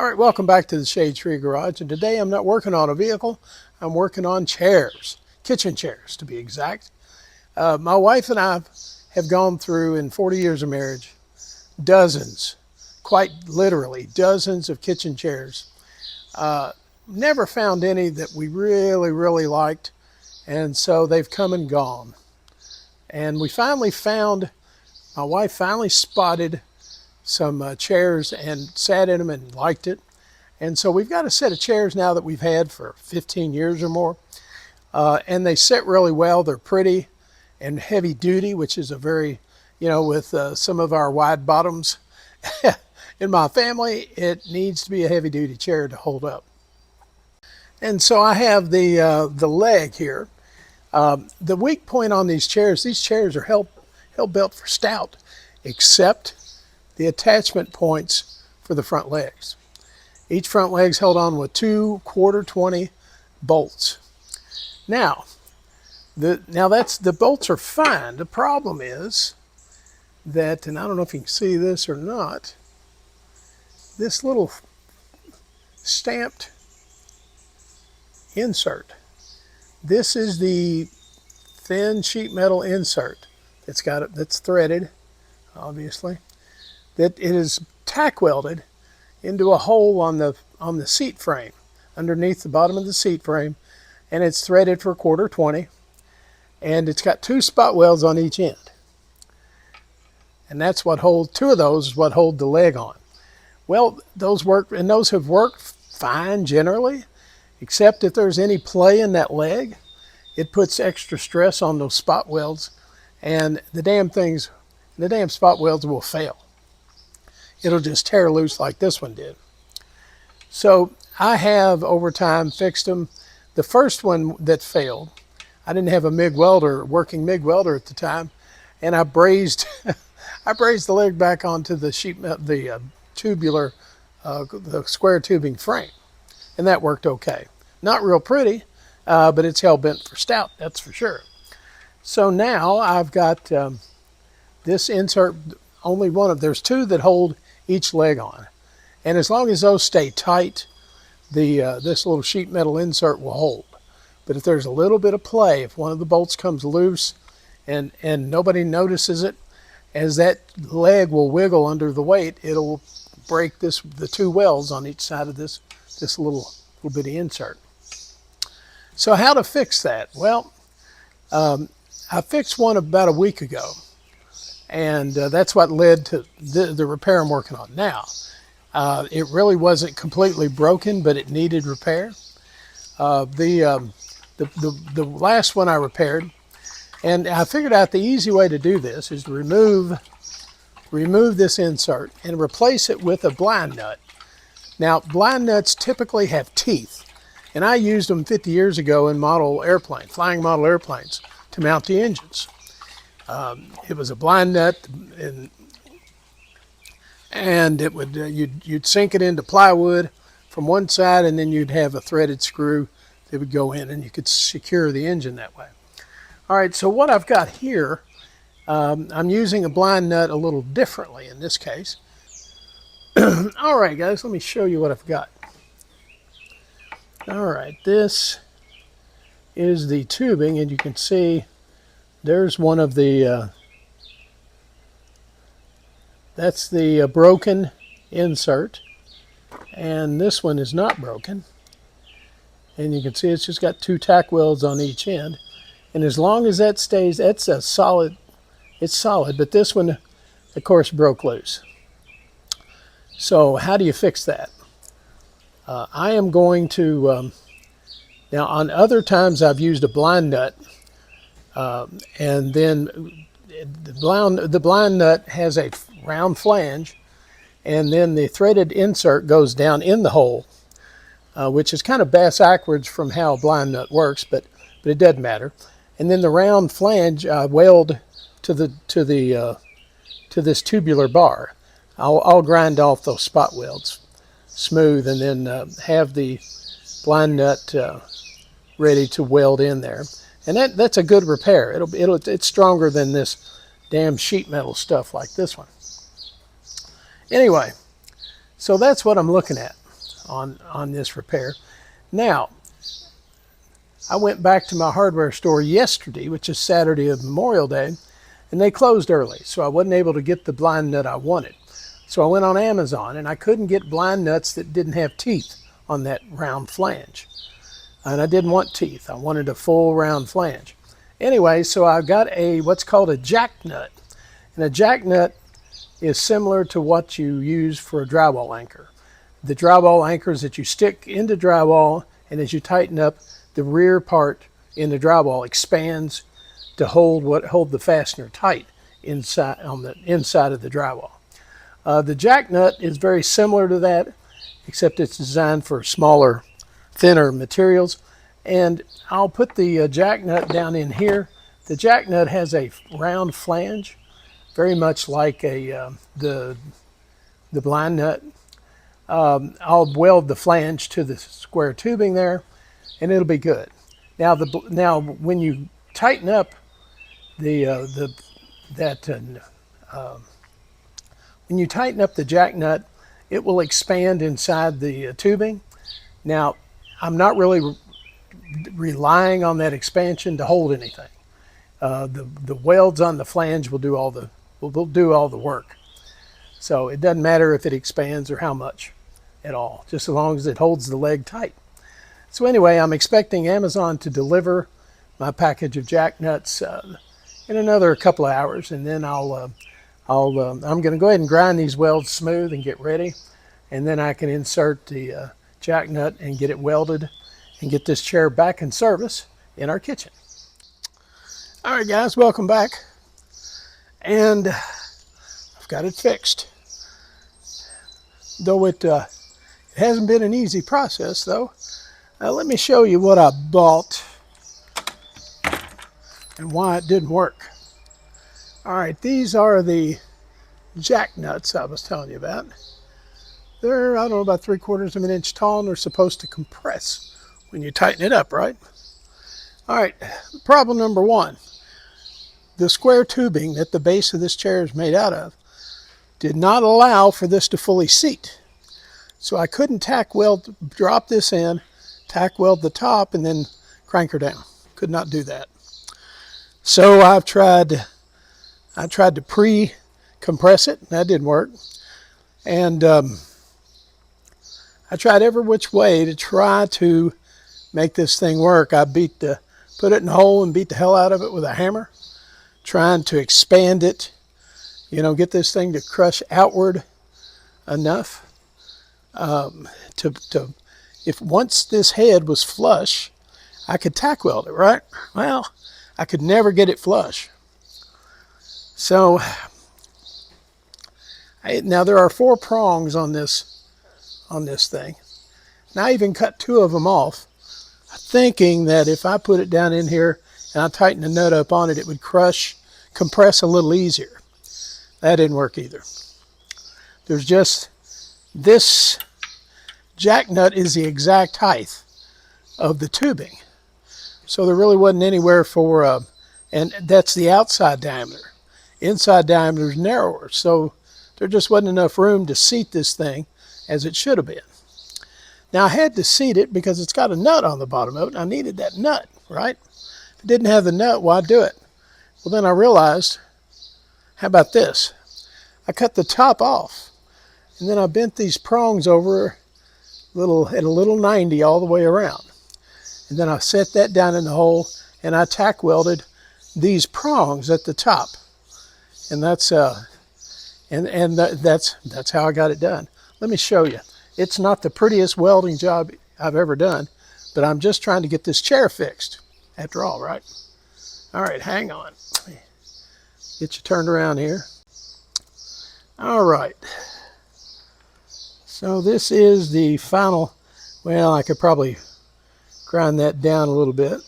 All right, welcome back to the Shade Tree Garage, and today I'm not working on a vehicle, I'm working on chairs, kitchen chairs to be exact. My wife and I have gone through, in 40 years of marriage, dozens, quite literally dozens of kitchen chairs. Never found any that we really liked, and so they've come and gone. And we finally found, my wife finally spotted some chairs and sat in them and liked it. And so we've got a set of chairs now that we've had for 15 years or more. And they sit really well. They're pretty and heavy duty, which is a very, with some of our wide bottoms in my family, it needs to be a heavy duty chair to hold up. And so I have the leg here. The weak point on these chairs are hell built for stout, except the attachment points for the front legs. Each front leg's held on with 2 1/4-20 bolts. Now the bolts are fine. The problem is that, and I don't know if you can see this or not, this little stamped insert. This is the thin sheet metal insert that's threaded, obviously, that it is tack welded into a hole on the seat frame, underneath the bottom of the seat frame, and it's threaded for 1/4-20, and it's got 2 spot welds on each end, and that's what holds 2 of those is what hold the leg on. Well, those work, and those have worked fine generally, except if there's any play in that leg, it puts extra stress on those spot welds, and the damn spot welds will fail. It'll just tear loose like this one did. So I have over time fixed them. The first one that failed, I didn't have a working MIG welder at the time, and I brazed the leg back onto the tubular, the square tubing frame, and that worked okay. Not real pretty, but it's hell bent for stout, that's for sure. So now I've got this insert, there's 2 that hold each leg on, and as long as those stay tight, this little sheet metal insert will hold. But if there's a little bit of play, if one of the bolts comes loose and nobody notices it, as that leg will wiggle under the weight, it'll break the 2 welds on each side of this little bitty insert. So how to fix that? Well, I fixed one about a week ago, and that's what led to the repair I'm working on now. It really wasn't completely broken, but it needed repair. The last one I repaired, and I figured out the easy way to do this is to remove this insert and replace it with a blind nut. Now, blind nuts typically have teeth, and I used them 50 years ago in flying model airplanes to mount the engines. It was a blind nut, and it would you'd sink it into plywood from one side, and then you'd have a threaded screw that would go in, and you could secure the engine that way. All right, so what I've got here, I'm using a blind nut a little differently in this case. All right, guys, let me show you what I've got. All right, this is the tubing, and you can see there's one of the, that's the broken insert, and this one is not broken. And you can see it's just got 2 tack welds on each end. And as long as that stays, it's solid, but this one, of course, broke loose. So how do you fix that? I am going to, now on other times I've used a blind nut, and then the blind nut has a round flange, and then the threaded insert goes down in the hole, which is kind of backwards from how a blind nut works, but it doesn't matter. And then the round flange weld to this tubular bar. I'll grind off those spot welds smooth, and then have the blind nut ready to weld in there. And that's a good repair. It's stronger than this damn sheet metal stuff like this one. Anyway, so that's what I'm looking at. on this repair. Now, I went back to my hardware store yesterday, which is Saturday of Memorial Day, and they closed early, so I wasn't able to get the blind nut I wanted. So I went on Amazon, and I couldn't get blind nuts that didn't have teeth on that round flange. And I didn't want teeth. I wanted a full round flange. Anyway, so I got what's called a jack nut. And a jack nut is similar to what you use for a drywall anchor. The drywall anchors that you stick into drywall, and as you tighten up, the rear part in the drywall expands to hold the fastener tight inside on the inside of the drywall. The jack nut is very similar to that, except it's designed for smaller, thinner materials. And I'll put the jack nut down in here. The jack nut has a round flange, very much like the blind nut. I'll weld the flange to the square tubing there, and it'll be good. Now, when you tighten up when you tighten up the jack nut, it will expand inside the tubing. Now, I'm not really relying on that expansion to hold anything. The welds on the flange will do all the work. So it doesn't matter if it expands or how much at all, just as long as it holds the leg tight. So anyway, I'm expecting Amazon to deliver my package of jack nuts in another couple of hours, and then I'm going to go ahead and grind these welds smooth and get ready, and then I can insert the jack nut and get it welded and get this chair back in service in our kitchen. All right, guys, welcome back, and I've got it fixed. Though it hasn't been an easy process, though. Let me show you what I bought and why it didn't work. All right, these are the jack nuts I was telling you about. They're, I don't know, about 3/4 of an inch tall, and they're supposed to compress when you tighten it up, right? All right, problem number one. The square tubing that the base of this chair is made out of did not allow for this to fully seat. So I couldn't tack weld, drop this in, tack weld the top, and then crank her down. Could not do that. So I tried to pre-compress it, and that didn't work. And I tried every which way to try to make this thing work. I put it in a hole and beat the hell out of it with a hammer, trying to expand it, get this thing to crush outward enough if once this head was flush, I could tack weld it, right? Well, I could never get it flush. So now there are 4 prongs on this thing. And I even cut 2 of them off, thinking that if I put it down in here and I tighten the nut up on it, it would compress a little easier. That didn't work either. There's just, this jack nut is the exact height of the tubing. So there really wasn't anywhere for, and that's the outside diameter. Inside diameter is narrower, so there just wasn't enough room to seat this thing as it should have been. Now I had to seat it because it's got a nut on the bottom of it, and I needed that nut, right? If it didn't have the nut, why'd do it? Well, then I realized, how about this? I cut the top off, and then I bent these prongs over at a little 90 all the way around. And then I set that down in the hole, and I tack welded these prongs at the top. And that's that's how I got it done. Let me show you. It's not the prettiest welding job I've ever done, but I'm just trying to get this chair fixed after all, right? All right, hang on. Let me get you turned around here. All right. So this is the final, well, I could probably grind that down a little bit.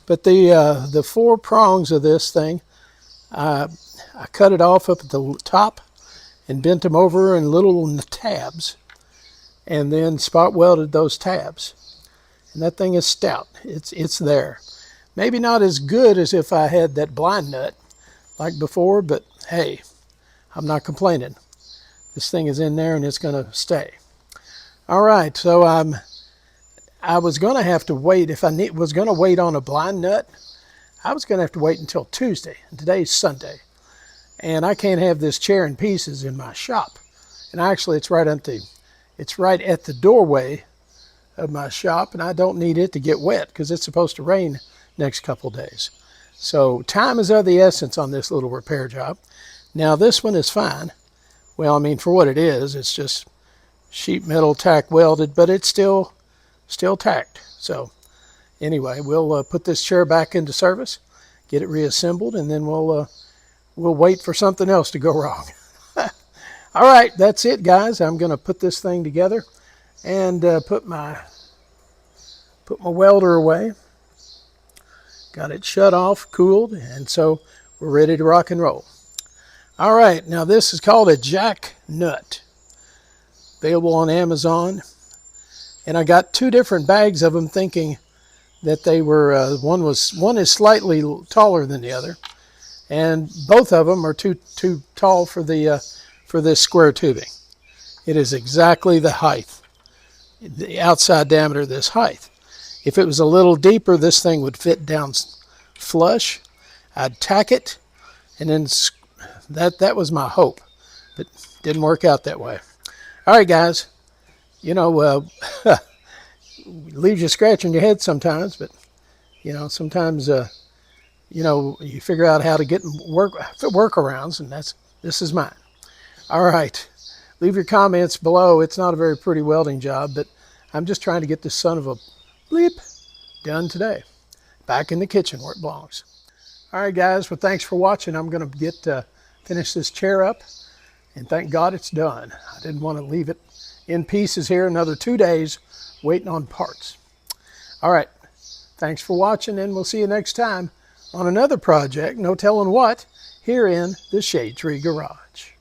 But the 4 prongs of this thing, I cut it off up at the top and bent them over in little tabs, and then spot welded those tabs. And that thing is stout. It's there. Maybe not as good as if I had that blind nut like before, but hey, I'm not complaining. This thing is in there and it's going to stay. All right, so I was going to have to wait. If I was going to wait on a blind nut, I was going to have to wait until Tuesday. And today's Sunday. And I can't have this chair in pieces in my shop. And actually, it's right at the doorway of my shop, and I don't need it to get wet because it's supposed to rain next couple days. So time is of the essence on this little repair job. Now this one is fine. Well, I mean, for what it is, it's just sheet metal tack welded, but it's still tacked. So anyway, we'll put this chair back into service, get it reassembled, and then we'll wait for something else to go wrong. All right, that's it, guys. I'm going to put this thing together and put my welder away. Got it shut off, cooled, and so we're ready to rock and roll. All right, now this is called a jack nut. Available on Amazon. And I got 2 different bags of them, thinking that they were, one is slightly taller than the other, and both of them are too tall for this square tubing. It is exactly the height, the outside diameter of this height. If it was a little deeper, this thing would fit down flush. I'd tack it, and then that was my hope, but didn't work out that way. All right, guys, you know, leaves you scratching your head sometimes, but you know, sometimes you know, you figure out how to get workarounds, and this is mine. All right, leave your comments below. It's not a very pretty welding job, but I'm just trying to get this son of a bleep done today. Back in the kitchen where it belongs. All right, guys, well, thanks for watching. I'm going to finish this chair up, and thank God it's done. I didn't want to leave it in pieces here another 2 days waiting on parts. All right, thanks for watching, and we'll see you next time on another project, no telling what, here in the Shade Tree Garage.